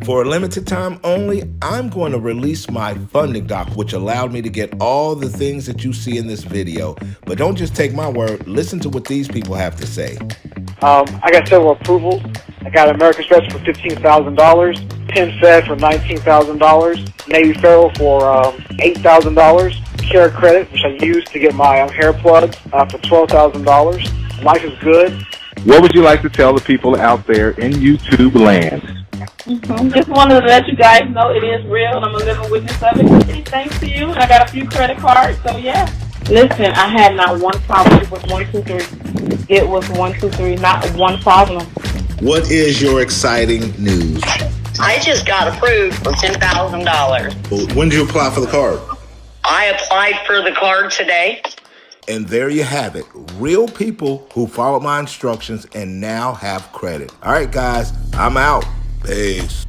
For a limited time only, I'm going to release my funding doc, which allowed me to get all the things that you see in this video. But don't just take my word, listen to what these people have to say. I got several approvals. I got American Express for $15,000, Penn Fed for $19,000, Navy Federal for $8,000, Care Credit, which I used to get my hair plugs for $12,000. Life is good. What would you like to tell the people out there in YouTube land? Just wanted to let you guys know it is real, and I'm a living witness of it. Thanks to you, and I got a few credit cards, so yeah. Listen, I had not one problem. It was 1, 2, 3. It was 1, 2, 3, not one problem. What is your exciting news? I just got approved for $10,000. When did you apply for the card? I applied for the card today. And there you have it. Real people who followed my instructions and now have credit. All right, guys, I'm out. Peace.